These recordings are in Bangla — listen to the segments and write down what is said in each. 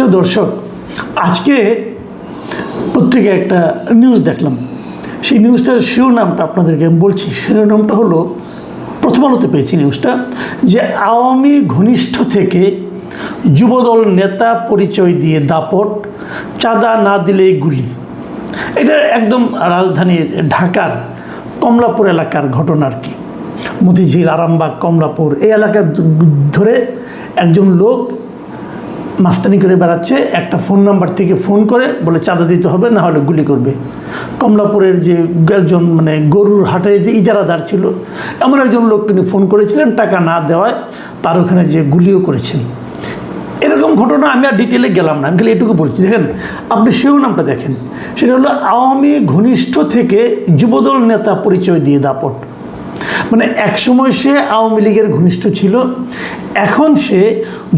প্রিয় দর্শক, আজকে পত্রিকায় একটা নিউজ দেখলাম। সেই নিউজটার শিরোনামটা আপনাদেরকে আমি বলছি। শিরোনামটা হলো, প্রথম আলোতে পেয়েছি নিউজটা, যে আওয়ামী ঘনিষ্ঠ থেকে যুবদল নেতা পরিচয় দিয়ে দাপট, চাঁদা না দিলেই গুলি। এটা একদম রাজধানীর ঢাকার কমলাপুর এলাকার ঘটনা আর কি। মতিঝিল, আরামবাগ, কমলাপুর এই এলাকা ধরে একজন লোক মাস্তানি করে বেড়াচ্ছে। একটা ফোন নাম্বার থেকে ফোন করে বলে চাঁদা দিতে হবে, না হলে গুলি করবে। কমলাপুরের যে একজন গরুর হাটের যে ইজারাদার ছিল, এমন একজন লোক তিনি ফোন করেছিলেন, টাকা না দেওয়ায় তার ওখানে যে গুলিও করেছেন। এরকম ঘটনা আমি আর ডিটেলে গেলাম না, আমি খালি এটুকু বলছি। দেখেন, আপনি শিরোনামটা দেখেন, সেটা হলো আওয়ামী ঘনিষ্ঠ থেকে যুবদল নেতা পরিচয় দিয়ে দাপট। একসময় সে আওয়ামী লীগের ঘনিষ্ঠ ছিল, এখন সে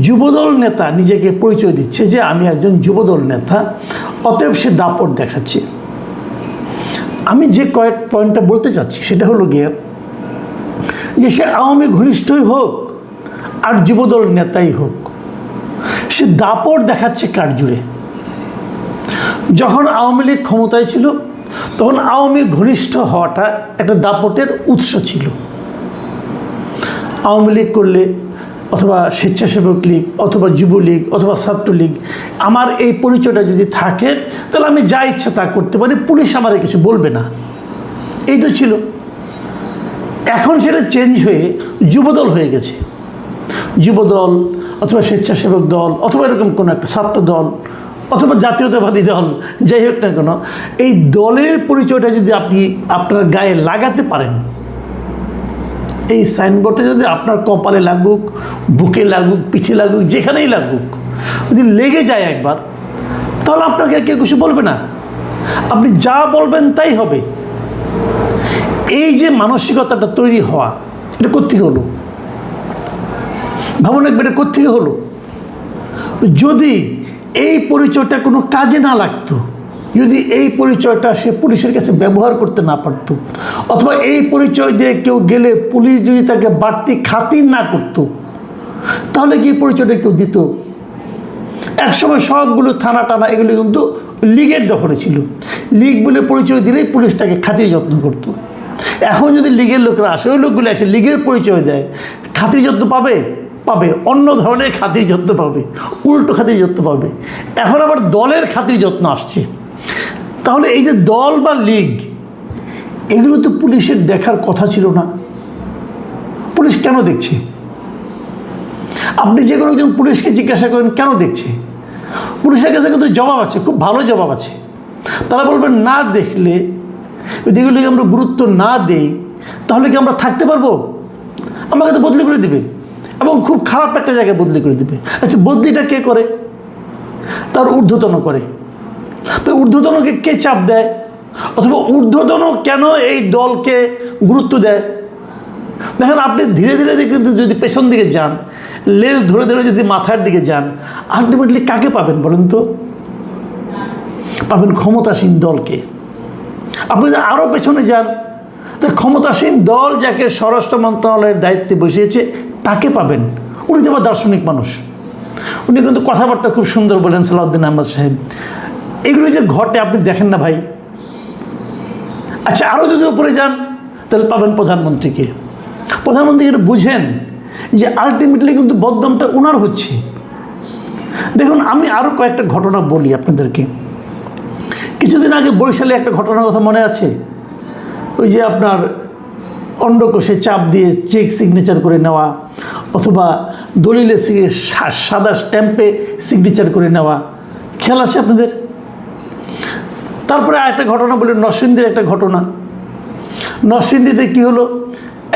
যুবদল নেতা নিজেকে পরিচয় দিচ্ছে যে আমি একজন যুবদল নেতা, অতএব সে দাপট দেখাচ্ছে। আমি যে কয়েক পয়েন্টটা বলতে চাচ্ছি সেটা হলো গিয়ে যে সে আওয়ামী ঘনিষ্ঠই হোক আর যুবদল নেতাই হোক, সে দাপট দেখাচ্ছে কার জুড়ে। যখন আওয়ামী লীগ ক্ষমতায় ছিল তখন আওয়ামী ঘনিষ্ঠ হওয়াটা একটা দাপটের উৎস ছিল। আওয়ামী লীগ করলে, অথবা স্বেচ্ছাসেবক লীগ, অথবা যুবলীগ, অথবা ছাত্রলীগ, আমার এই পরিচয়টা যদি থাকে তাহলে আমি যা ইচ্ছা তা করতে পারি, পুলিশ আমার কিছু বলবে না। এই তো ছিল। এখন সেটা চেঞ্জ হয়ে যুবদল হয়ে গেছে। যুবদল অথবা স্বেচ্ছাসেবক দল অথবা এরকম কোনো একটা ছাত্র দল অথবা জাতীয়তাবাদী দল, যাই হোক না কেন, এই দলের পরিচয়টা যদি আপনি আপনার গায়ে লাগাতে পারেন, এই সাইনবোর্ডে যদি আপনার কপালে লাগুক, বুকে লাগুক, পিঠে লাগুক, যেখানেই লাগুক, যদি লেগে যায় একবার, তাহলে আপনাকে কেউ কিছু বলবে না। আপনি যা বলবেন তাই হবে। এই যে মানসিকতাটা তৈরি হওয়া, এটা কোত্থেকে হলো? ভাবুন একবার, এটা কোত্থেকে হলো? যদি এই পরিচয়টা কোনো কাজে না লাগতো, যদি এই পরিচয়টা সে পুলিশের কাছে ব্যবহার করতে না পারত, অথবা এই পরিচয় দিয়ে কেউ গেলে পুলিশ যদি তাকে বাড়তি খাতির না করত, তাহলে কি পরিচয়টা কেউ দিত? একসময় সবগুলো থানা টানা এগুলো কিন্তু লীগের দখলে ছিল। লীগ বলে পরিচয় দিলেই পুলিশ তাকে খাতির যত্ন করত। এখন যদি লীগের লোকরা আসে, ওই লোকগুলো এসে লীগের পরিচয় দেয়, খাতির যত্ন পাবে? পাবে, অন্য ধরনের খাতির যত্ন পাবে, উল্টো খাতির যত্ন পাবে। এখন আবার দলের খাতির যত্ন আসছে। তাহলে এই যে দল বা লীগ, এগুলো তো পুলিশের দেখার কথা ছিল না। পুলিশ কেন দেখছে? আপনি যে কোনো একজন পুলিশকে জিজ্ঞাসা করেন কেন দেখছে, পুলিশের কাছে কিন্তু জবাব আছে, খুব ভালো জবাব আছে। তারা বলবেন না দেখলে, যেগুলোকে আমরা গুরুত্ব না দেই, তাহলে কি আমরা থাকতে পারবো? আমাকে তো বদলি করে দিবে, এবং খুব খারাপ একটা জায়গায় বদলি করে দিবে। আচ্ছা, বদলিটা কে করে? তার ঊর্ধ্বতন করে। তো ঊর্ধ্বতনকে কে চাপ দেয়? অথবা ঊর্ধ্বতন কেন এই দলকে গুরুত্ব দেয়? দেখেন, আপনি ধীরে ধীরে কিন্তু যদি পেছন দিকে যান, লেজ ধরে ধরে যদি মাথার দিকে যান, আলটিমেটলি কাকে পাবেন বলেন তো? পাবেন ক্ষমতাসীন দলকে। আপনি যদি আরও পেছনে যান, তো ক্ষমতাসীন দল যাকে স্বরাষ্ট্র মন্ত্রণালয়ের দায়িত্বে বসিয়েছে তাকে পাবেন। উনি তো আবার দার্শনিক মানুষ, উনি কিন্তু কথাবার্তা খুব সুন্দর বলেন, সালাউদ্দিন আহমদ সাহেব। এগুলো যে ঘটে আপনি দেখেন না ভাই। আচ্ছা, আরও যদি উপরে যান তাহলে পাবেন প্রধানমন্ত্রীকে। প্রধানমন্ত্রী এটা বুঝেন যে আলটিমেটলি কিন্তু বদনামটা ওনার হচ্ছে। দেখুন, আমি আরও কয়েকটা ঘটনা বলি আপনাদেরকে। কিছুদিন আগে বরিশালে একটা ঘটনার কথা মনে আছে? ওই যে আপনার অন্ডকোষে চাপ দিয়ে চেক সিগনেচার করে নেওয়া, অথবা দলিলে সাদা স্ট্যাম্পে সিগনেচার করে নেওয়া, খেয়াল আছে আপনাদের? তারপরে একটা ঘটনা বলি, নরসিংদীর একটা ঘটনা। নরসিংদীতে কী হলো,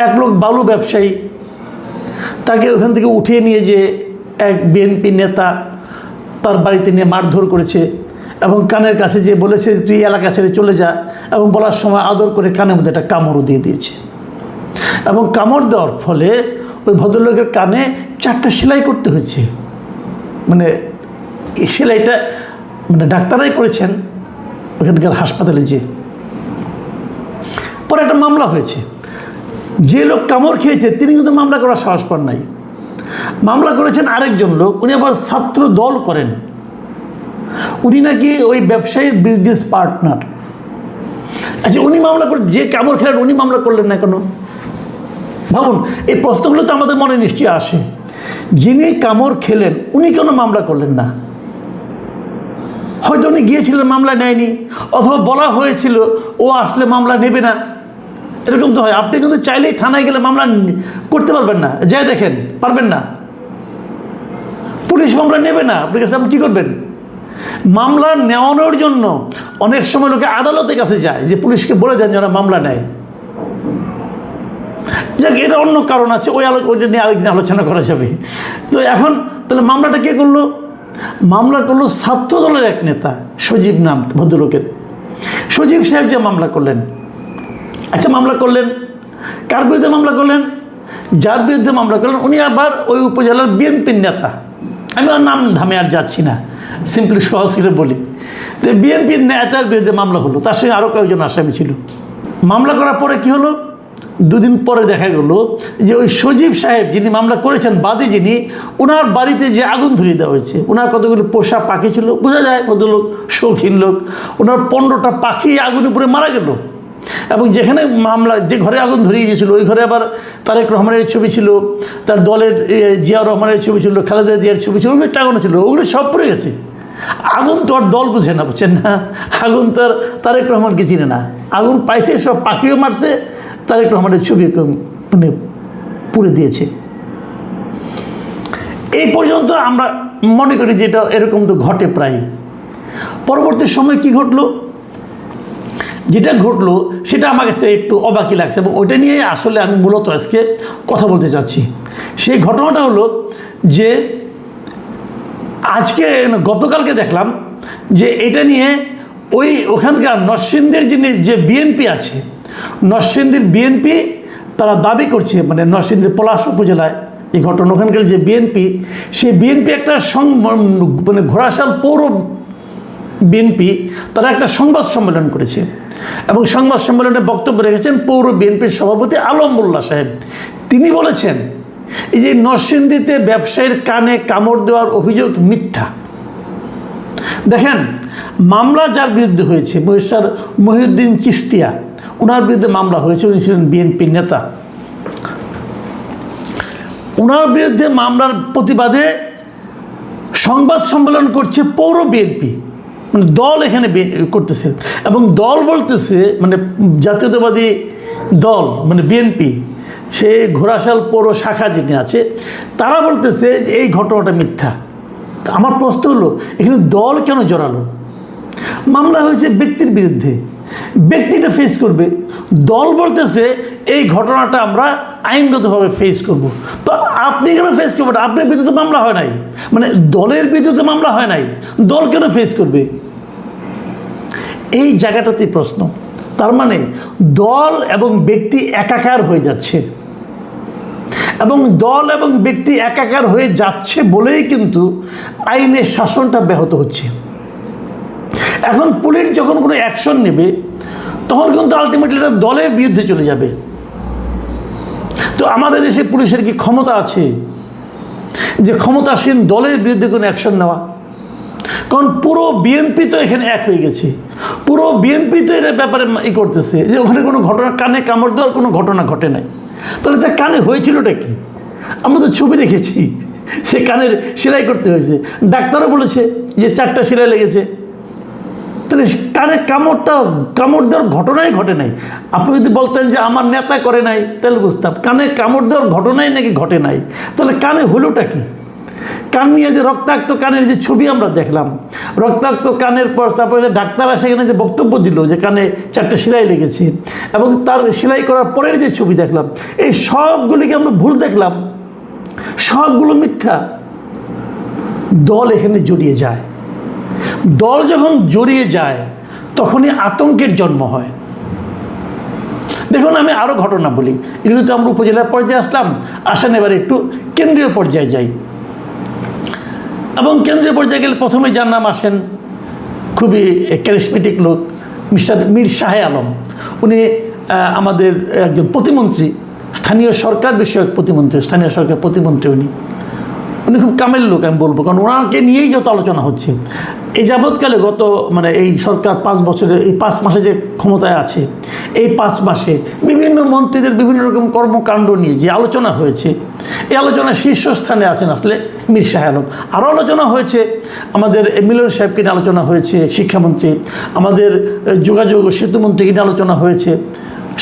এক লোক বালু ব্যবসায়ী, তাকে ওখান থেকে উঠিয়ে নিয়ে যে এক বিএনপি নেতা তার বাড়িতে নিয়ে মারধর করেছে, এবং কানের কাছে যে বলেছে তুই এলাকা ছেড়ে চলে যা, এবং বলার সময় আদর করে কানের মধ্যে একটা কামড়ও দিয়ে দিয়েছে। এবং কামড় দেওয়ার ফলে ওই ভদ্রলোকের কানে 4টা সেলাই করতে হয়েছে। এই সেলাইটা ডাক্তারাই করেছেন ওখানকার হাসপাতালে। যে পরে একটা মামলা হয়েছে। যে লোক কামড় খেয়েছে তিনি কিন্তু মামলা করার সাহস পান নাই। মামলা করেছেন আরেকজন লোক, উনি আবার ছাত্র দল করেন। উনি নাকি ওই ব্যবসায়ীর বিজনেস পার্টনার। আচ্ছা, উনি মামলা করে, যে কামড় খেলেন উনি মামলা করলেন না কেন? ভাবুন, এই প্রশ্নগুলো তো আমাদের মনে নিশ্চয়ই আসে। যিনি কামড় খেলেন উনি কেন মামলা করলেন না? হয়তো উনি গিয়েছিলেন, মামলা নেয়নি, অথবা বলা হয়েছিল ও আসলে মামলা নেবে না। এরকম তো হয়। আপনি কিন্তু চাইলেই থানায় গেলে মামলা করতে পারবেন না, যাই দেখেন, পারবেন না। পুলিশ মামলা নেবে না আপনার কাছে, আপনি কী করবেন? মামলা নেওয়ানোর জন্য অনেক সময় লোকে আদালতের কাছে যায়, যে পুলিশকে বলে দেন যেন মামলা নেয়। যাক, এটা অন্য কারণ আছে, ওইটা নিয়ে আরেকদিন আলোচনা করা যাবে। তো এখন তাহলে মামলাটা কে করলো? মামলা করলো ছাত্র দলের এক নেতা, সজীব নাম ভদ্রলোকের। সজীব সাহেব যে মামলা করলেন। আচ্ছা, মামলা করলেন, কার বিরুদ্ধে মামলা করলেন? যার বিরুদ্ধে মামলা করলেন উনি আবার ওই উপজেলার বিএনপির নেতা। আমি ওর নাম ধামে আর যাচ্ছি না, সিম্পলি সহজ করে বলি। তো বিএনপির নেতার বিরুদ্ধে মামলা হলো, তার সঙ্গে আরও কয়েকজন আসামি ছিল। মামলা করার পরে কি হলো? দুদিন পরে দেখা গেল যে ওই সজীব সাহেব যিনি মামলা করেছেন, বাদী যিনি, ওনার বাড়িতে যে আগুন ধরিয়ে দেওয়া হয়েছে। ওনার কতগুলো পোষা পাখি ছিল, বোঝা যায় ভদ্রলোক শৌখিন লোক। ওনার 15টা পাখি আগুনে পুড়ে মারা গেল। এবং যেখানে মামলা, যে ঘরে আগুন ধরিয়ে দিয়েছিল ওই ঘরে আবার তারেক রহমানের ছবি ছিল, তার দলের জিয়াউর রহমানের ছবি ছিল, খালেদা জিয়ার ছবি ছিল, ওগুলো টাঙানো ছিল। ওগুলো সব পড়ে গেছে। আগুন তো আর দল বুঝে না, বুঝছেন না? আগুন তো আর তারেক রহমানকে চিনে না। আগুন পাইছে, সব পাখিও মারছে, তারেক রহমানের ছবি মানে পুড়ে দিয়েছে। এই পর্যন্ত আমরা মনে করি যে এটা এরকম তো ঘটে প্রায়। পরবর্তী সময় কি ঘটলো? যেটা ঘটলো সেটা আমার কাছে একটু অবাকই লাগছে, এবং ওইটা নিয়ে আসলে আমি মূলত আজকে কথা বলতে চাচ্ছি। সেই ঘটনাটা হলো যে আজকে গতকালকে দেখলাম যে এটা নিয়ে ওখানকার নরসিংদীর যে বিএনপি আছে, নরসিংদীর বিএনপি তারা দাবি করছে, মানে নরসিংদীর পলাশ উপজেলায় এই ঘটনা, ওখানকার যে বিএনপি, সেই বিএনপি একটা মানে ঘোড়াশাল পৌর বিএনপি তারা একটা সংবাদ সম্মেলন করেছে, এবং সংবাদ সম্মেলনে বক্তব্য রেখেছেন পৌর বিএনপির সভাপতি আলম মোল্লা সাহেব। তিনি বলেছেন, এই যে নরসিংদীতে ব্যবসায়ীর কানে কামড় দেওয়ার অভিযোগ মিথ্যা। দেখেন, মামলা যার বিরুদ্ধে হয়েছে, মিস্টার মহিউদ্দিন চিস্তিয়া, ওনার বিরুদ্ধে মামলা হয়েছে। উনি ছিলেন বিএনপির নেতা। ওনার বিরুদ্ধে মামলার প্রতিবাদে সংবাদ সম্মেলন করছে পৌর বিএনপি, মানে দল এখানে করতেছে, এবং দল বলতেছে মানে জাতীয়তাবাদী দল, মানে বিএনপি, সে ঘোড়াশাল পৌর শাখা যিনি আছে, তারা বলতেছে যে এই ঘটনাটা মিথ্যা। আমার প্রশ্ন হলো, এখানে দল কেন জড়ালো? মামলা হয়েছে ব্যক্তির বিরুদ্ধে, ব্যক্তিটা ফেস করবে। দল বলতেছে এই ঘটনাটা আমরা আইনগতভাবে ফেস করব। তো আপনি কেন ফেস করবেন? আপনার বিরুদ্ধে মামলা হয় নাই, মানে দলের বিরুদ্ধে মামলা হয় নাই, দল কেন ফেস করবে? এই জায়গাটাতেই প্রশ্ন। তার মানে দল এবং ব্যক্তি একাকার হয়ে যাচ্ছে, এবং দল এবং ব্যক্তি একাকার হয়ে যাচ্ছে বলেই কিন্তু আইনের শাসনটা ব্যাহত হচ্ছে। এখন পুলিশ যখন কোনো অ্যাকশন নেবে তখন কিন্তু আলটিমেটলি এটা দলের বিরুদ্ধে চলে যাবে। তো আমাদের দেশে পুলিশের কি ক্ষমতা আছে যে ক্ষমতাসীন দলের বিরুদ্ধে কোনো অ্যাকশন নেওয়া? কারণ পুরো বিএনপি তো এখানে এক হয়ে গেছে, পুরো বিএনপি তো এর ব্যাপারে করতেছে যে ওখানে কোনো ঘটনা, কানে কামড় দেওয়ার কোনো ঘটনা ঘটে নাই। তাহলে তার কানে হয়েছিলটা কি? আমরা তো ছবি দেখেছি, সে কানের সেলাই করতে হয়েছে, ডাক্তারও বলেছে যে 4টা সেলাই লেগেছে। তাহলে কানে কামড় দেওয়ার ঘটনাই ঘটে নাই। আপনি যদি বলতেন যে আমার নেতা করে নাই, তাহলে বুঝতাম। কানে কামড় দেওয়ার ঘটনাই নাকি ঘটে নাই, তাহলে কানে হলোটা কি? কান নিয়ে যে রক্তাক্ত কানের যে ছবি আমরা দেখলাম, রক্তাক্ত কানের পর তারপরে ডাক্তাররা সেখানে যে বক্তব্য দিল যে কানে 4টা সেলাই লেগেছে, এবং তার সেলাই করার পরের যে ছবি দেখলাম, এই সবগুলিকে আমরা ভুল দেখলাম, সবগুলো মিথ্যা। দল এখানে জড়িয়ে যায়। দল যখন জড়িয়ে যায় তখনই আতঙ্কের জন্ম হয়। দেখুন, আমি আরও ঘটনা বলি। এগুলো তো আমরা উপজেলা পর্যায়ে আসলাম, আসেন এবারে একটু কেন্দ্রীয় পর্যায়ে যাই। এবং কেন্দ্রীয় পর্যায়ে গেলে প্রথমে যার নাম আসেন, খুবই ক্যারিসমেটিক লোক, মিস্টার মীর শাহে আলম। উনি আমাদের একজন প্রতিমন্ত্রী, স্থানীয় সরকার বিষয়ক প্রতিমন্ত্রী, স্থানীয় সরকার প্রতিমন্ত্রী উনি। উনি খুব কামের লোক আমি বলবো, কারণ ওনাকে নিয়েই যত আলোচনা হচ্ছে এই যাবৎকালে গত এই সরকার 5 বছরে এই 5 মাসে যে ক্ষমতায় আছে, এই 5 মাসে বিভিন্ন মন্ত্রীদের বিভিন্ন রকম কর্মকাণ্ড নিয়ে যে আলোচনা হয়েছে, এই আলোচনার শীর্ষস্থানে আছেন আসলে মীর শাহ আলম। আরও আলোচনা হয়েছে আমাদের মিলন সাহেবকে নিয়ে আলোচনা হয়েছে, শিক্ষামন্ত্রী, আমাদের যোগাযোগ ও সেতুমন্ত্রীকে নিয়ে আলোচনা হয়েছে,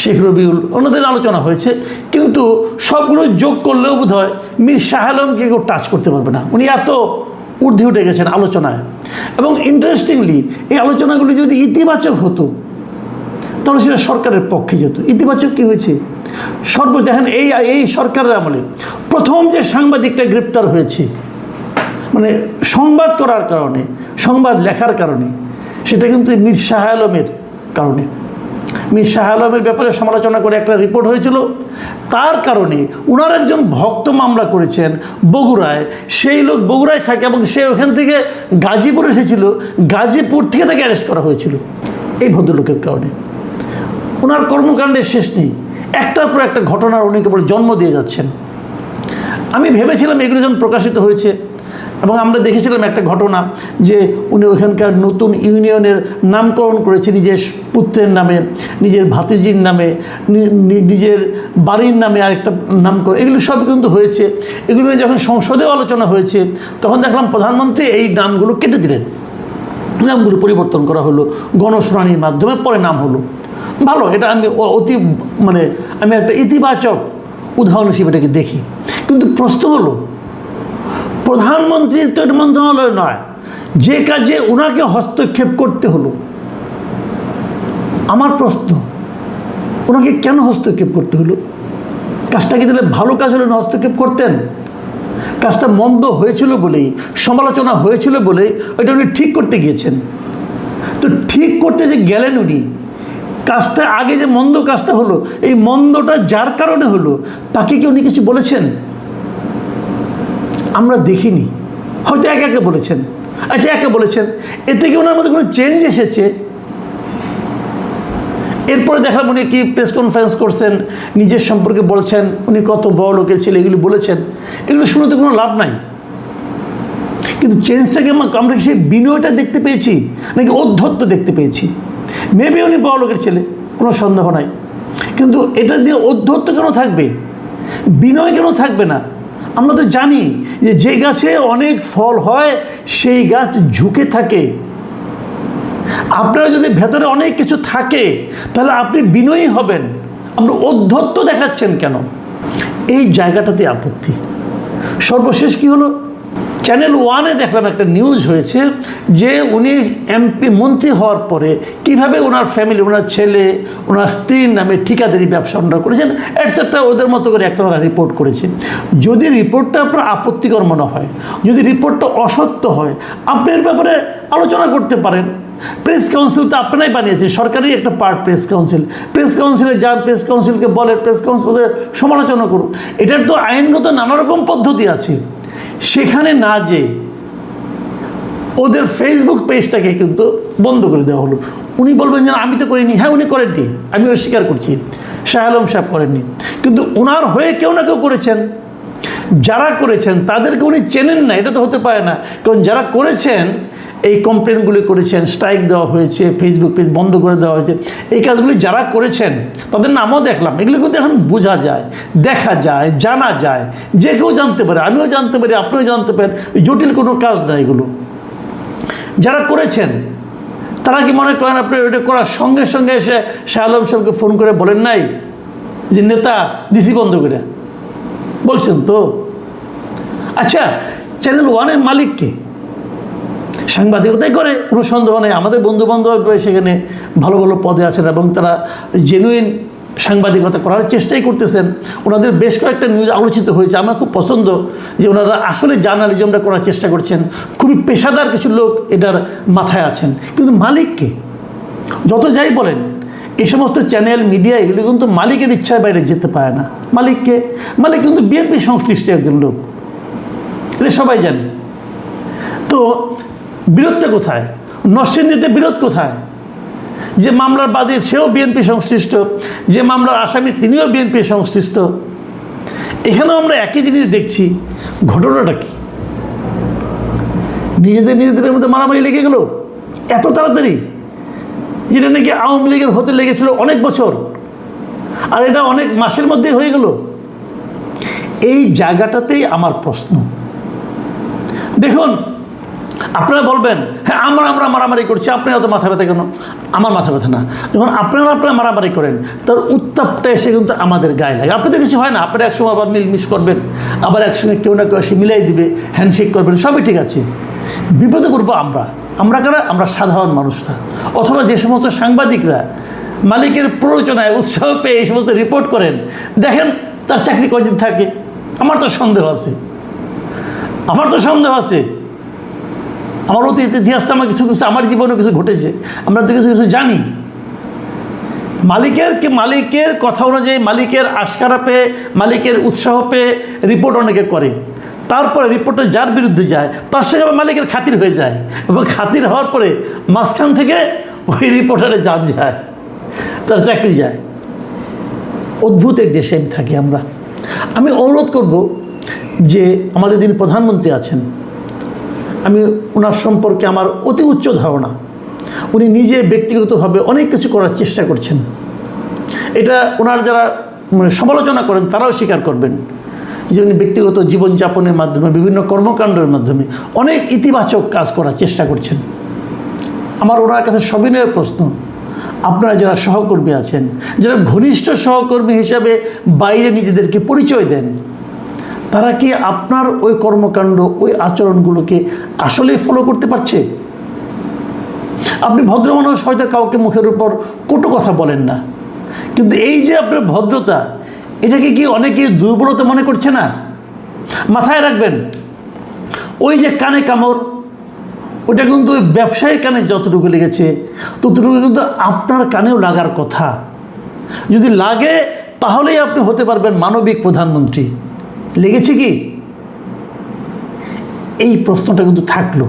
শেখ রবিউল, ওনাদের আলোচনা হয়েছে, কিন্তু সবগুলো যোগ করলেও বোধ হয় মীর শাহ আলমকে কেউ টাচ করতে পারবে না। উনি এত ঊর্ধ্বে উঠে গেছেন আলোচনায়। এবং ইন্টারেস্টিংলি এই আলোচনাগুলি যদি ইতিবাচক হতো তাহলে সেটা সরকারের পক্ষে যেত। ইতিবাচক কী হয়েছে? দেখেন এই সরকারের আমলে প্রথম যে সাংবাদিকটা গ্রেপ্তার হয়েছে সংবাদ করার কারণে, সংবাদ লেখার কারণে, সেটা কিন্তু মীর শাহ আলমের কারণে। মীর শাহ আলমের ব্যাপারে সমালোচনা করে একটা রিপোর্ট হয়েছিল, তার কারণে ওনার একজন ভক্ত মামলা করেছেন বগুড়ায়। সেই লোক বগুড়ায় থাকে এবং সে ওখান থেকে গাজীপুর এসেছিল, গাজীপুর থেকে তাকে অ্যারেস্ট করা হয়েছিল এই ভদ্রলোকের কারণে। ওনার কর্মকাণ্ডের শেষ নেই, একটার পর একটা ঘটনার উনি কেবল জন্ম দিয়ে যাচ্ছেন। আমি ভেবেছিলাম এগুলো যখন প্রকাশিত হয়েছে এবং আমরা দেখেছিলাম একটা ঘটনা যে উনি ওখানকার নতুন ইউনিয়নের নামকরণ করেছে নিজের পুত্রের নামে, নিজের ভাতিজির নামে, নিজের বাড়ির নামে আরেকটা নাম করে, এগুলো সব কিন্তু হয়েছে। এগুলো নিয়ে যখন সংসদেও আলোচনা হয়েছে তখন দেখলাম প্রধানমন্ত্রী এই নামগুলো কেটে দিলেন, নামগুলো পরিবর্তন করা হলো গণশুনানির মাধ্যমে, পরে নাম হলো। ভালো, এটা আমি আমি একটা ইতিবাচক উদাহরণ হিসেবে এটাকে দেখি। কিন্তু প্রশ্ন হলো, প্রধানমন্ত্রীর তো এটা মন্ত্রণালয় নয়, যে কাজে ওনাকে হস্তক্ষেপ করতে হলো, আমার প্রশ্ন ওনাকে কেন হস্তক্ষেপ করতে হলো? কাজটা কি দিলে ভালো কাজ হলে হস্তক্ষেপ করতেন? কাজটা মন্দ হয়েছিল বলেই, সমালোচনা হয়েছিল বলেই ওইটা উনি ঠিক করতে গিয়েছেন। তো ঠিক করতে যে গেলেন উনি, কাজটা আগে যে মন্দ কাজটা হলো, এই মন্দটা যার কারণে হলো তাকে কি উনি কিছু বলেছেন? আমরা দেখিনি, হয়তো একে বলেছেন। আচ্ছা, একে বলেছেন, এতে কি ওনার মধ্যে কোনো চেঞ্জ এসেছে? এরপরে দেখলাম উনি কি প্রেস কনফারেন্স করছেন, নিজের সম্পর্কে বলছেন, উনি কত বড় লোকের ছেলে, এগুলি বলেছেন। এগুলো শুনে তো কোনো লাভ নাই। কিন্তু চেঞ্জটাকে আমরা সেই বিনয়টা দেখতে পেয়েছি নাকি ঔদ্ধত্য দেখতে পেয়েছি? মেবি উনি বড় লোকের ছেলে, কোনো সন্দেহ নাই, কিন্তু এটা দিয়ে ঔদ্ধত্য কেন থাকবে, বিনয় কেন থাকবে না? আমরা তো জানি যে গাছে অনেক ফল হয় সেই গাছ ঝুঁকে থাকে। আপনারা যদি ভেতরে অনেক কিছু থাকে তাহলে আপনি বিনয়ী হবেন, আপনি ঔদ্ধত্য দেখাচ্ছেন কেন? এই জায়গাটাতে আপত্তি। সর্বশেষ কি হলো, চ্যানেল 1-এ দেখলাম একটা নিউজ হয়েছে যে উনি এমপি মন্ত্রী হওয়ার পরে কিভাবে ওনার ফ্যামিলি, ওনার ছেলে, ওনার স্ত্রীর নামে ঠিকাদারি ব্যবসা ওনারা করেছেন এটসেট্রা, ওদের মতো করে একটা তারা রিপোর্ট করেছে। যদি রিপোর্টটা আপনার আপত্তিকর মনে হয়, যদি রিপোর্টটা অসত্য হয়, আপনার ব্যাপারে আলোচনা করতে পারেন। প্রেস কাউন্সিল তো আপনারাই বানিয়েছে, সরকারি একটা পার্ট প্রেস কাউন্সিল। প্রেস কাউন্সিলে যান, প্রেস কাউন্সিলকে বলে, প্রেস কাউন্সিলের সমালোচনা করুন। এটার তো আইনগত নানা রকম পদ্ধতি আছে। সেখানে না যে ওদের ফেসবুক পেজটাকে কিন্তু বন্ধ করে দেওয়া হলো। উনি বলবেন যে আমি তো করিনি, হ্যাঁ উনি করেননি, আমি অস্বীকার করছি, শাহ আলম সাহেব করেননি, কিন্তু ওনার হয়ে কেউ না কেউ করেছেন। যারা করেছেন তাদেরকে উনি চেনেন না, এটা তো হতে পারে না, কারণ যারা করেছেন এই কমপ্লেনগুলি করেছেন, স্ট্রাইক দেওয়া হয়েছে, ফেসবুক পেজ বন্ধ করে দেওয়া হয়েছে, এই কাজগুলি যারা করেছেন তাদের নামও দেখলাম। এগুলো কিন্তু এখন বোঝা যায়, দেখা যায়, জানা যায়, যে কেউ জানতে পারে, আমিও জানতে পারি, আপনিও জানতে পারেন, জটিল কোনো কাজ না এগুলো। যারা করেছেন তারা কি মনে করেন আপনি ওইটা করার সঙ্গে সঙ্গে এসে শাহ আলম সাহেবকে ফোন করে বলেন নাই যে নেতা দিছি বন্ধ করে? বলছেন তো। আচ্ছা, চ্যানেল 1-এর মালিককে সাংবাদিকতাই করে, কোনো সন্দেহ নেই। আমাদের বন্ধুবান্ধব সেখানে ভালো ভালো পদে আছেন এবং তারা জেনুইন সাংবাদিকতা করার চেষ্টাই করতেছেন। ওনাদের বেশ কয়েকটা নিউজ আলোচিত হয়েছে, আমার খুব পছন্দ যে ওনারা আসলে জার্নালিজমটা করার চেষ্টা করছেন। খুবই পেশাদার কিছু লোক এটার মাথায় আছেন। কিন্তু মালিককে যত যাই বলেন, এই সমস্ত চ্যানেল মিডিয়া এগুলো কিন্তু মালিকের ইচ্ছার বাইরে যেতে পারে না। মালিককে, মালিক কিন্তু বিএনপি সংশ্লিষ্ট একজন লোক, এটা সবাই জানে। তো বিরোধটা কোথায়? নরসিংদীতে বিরোধ কোথায়? যে মামলার বাদী সেও বিএনপি সংশ্লিষ্ট, যে মামলার আসামি তিনিও বিএনপি সংশ্লিষ্ট। এখানেও আমরা একই জিনিস দেখছি। ঘটনাটা কি? নিজেদের মধ্যে মারামারি লেগে গেল এত তাড়াতাড়ি, যেটা নাকি আওয়ামী লীগের হতে লেগেছিল অনেক বছর, আর এটা অনেক মাসের মধ্যে হয়ে গেল। এই জায়গাটাতেই আমার প্রশ্ন। দেখুন, আপনারা বলবেন হ্যাঁ আমরা মারামারি করছি, আপনার অত মাথা ব্যথা কেন? আমার মাথা ব্যথা না। যখন আপনারা মারামারি করেন, তার উত্তাপটা এসে কিন্তু আমাদের গায়ে লাগে। আপনাদের কিছু হয় না, আপনারা একসময় আবার মিলমিশ করবেন, আবার একসঙ্গে কেউ না কেউ এসে মিলাই দিবে, হ্যান্ডশেক করবেন, সবই ঠিক আছে। বিপদে পড়বো আমরা কারা? আমরা সাধারণ মানুষরা, অথবা যে সমস্ত সাংবাদিকরা মালিকের প্ররোচনায় উৎসাহ পেয়ে এই সমস্ত রিপোর্ট করেন, দেখেন তার চাকরি কয়দিন থাকে। আমার তো সন্দেহ আছে। আমার অতীত ইতিহাসটা আমার কিছু আমার জীবনে কিছু ঘটেছে, আমরা তো কিছু জানি। মালিকের কথা অনুযায়ী, মালিকের আশকারা পেয়ে, মালিকের উৎসাহ পেয়ে রিপোর্ট অনেকে করে, তারপরে রিপোর্টটা যার বিরুদ্ধে যায় তার সঙ্গে আবার মালিকের খাতির হয়ে যায়, এবং খাতির হওয়ার পরে মাঝখান থেকে ওই রিপোর্টারে জান যায়, তার চাকরি যায়। অদ্ভুত এক দেশে থাকি আমরা। আমি অনুরোধ করব যে আমাদের যিনি প্রধানমন্ত্রী আছেন, আমি ওনার সম্পর্কে আমার অতি উচ্চ ধারণা। উনি নিজে ব্যক্তিগতভাবে অনেক কিছু করার চেষ্টা করছেন। এটা ওনার যারা সমালোচনা করেন তারাও স্বীকার করবেন যে উনি ব্যক্তিগত জীবনযাপনের মাধ্যমে, বিভিন্ন কর্মকাণ্ডের মাধ্যমে অনেক ইতিবাচক কাজ করার চেষ্টা করছেন। আমার ওনার কাছে সবিনয় প্রশ্ন, আপনারা যারা সহকর্মী আছেন, যারা ঘনিষ্ঠ সহকর্মী হিসাবে বাইরে নিজেদেরকে পরিচয় দেন, তারা কি আপনার ওই কর্মকাণ্ড, ওই আচরণগুলোকে আসলেই ফলো করতে পারছে? আপনি ভদ্র মানুষ, হয়তো কাউকে মুখের উপর কটু কথা বলেন না, কিন্তু এই যে আপনার ভদ্রতা, এটাকে কি অনেকে দুর্বলতা মনে করছে না? মাথায় রাখবেন, ওই যে কানে কামড়, ওটা কিন্তু ওই ব্যবসায়ীর কানে যতটুকু লেগেছে ততটুকু কিন্তু আপনার কানেও লাগার কথা। যদি লাগে তাহলেই আপনি হতে পারবেন মানবিক প্রধানমন্ত্রী। লেগেছে কি? এই প্রশ্নটা কিন্তু থাকলো।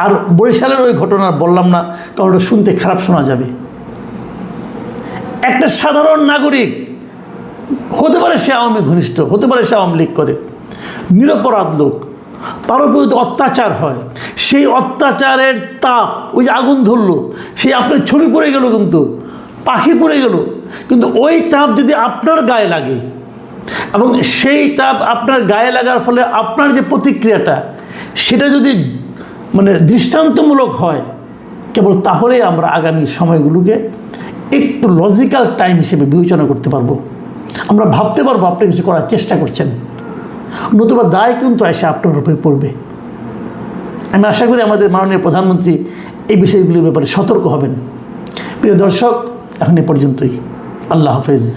আর বরিশালের ওই ঘটনা বললাম না, কারণ ওটা শুনতে খারাপ শোনা যাবে। একটা সাধারণ নাগরিক, হতে পারে সে আওয়ামী ঘনিষ্ঠ, হতে পারে সে আওয়ামী লীগ করে, নিরপরাধ লোক, তার উপর যদি অত্যাচার হয়, সেই অত্যাচারের তাপ, ওই যে আগুন ধরলো, সেই আপনার ছবি পড়ে গেল, কিন্তু পাখি পড়ে গেল, কিন্তু ওই তাপ যদি আপনার গায়ে লাগে, এবং সেই তাপ আপনার গায়ে লাগার ফলে আপনার যে প্রতিক্রিয়াটা, সেটা যদি দৃষ্টান্তমূলক হয়, কেবল তাহলেই আমরা আগামী সময়গুলোকে একটু লজিক্যাল টাইম হিসেবে বিবেচনা করতে পারবো। আমরা ভাবতে পারবো আপনি কিছু করার চেষ্টা করছেন, নতুবা দায় কিন্তু এসে আপনার উপরে পড়বে। আমি আশা করি আমাদের মাননীয় প্রধানমন্ত্রী এই বিষয়গুলির ব্যাপারে সতর্ক হবেন। প্রিয় দর্শক, এখন এ পর্যন্তই। আল্লাহ হাফেজ।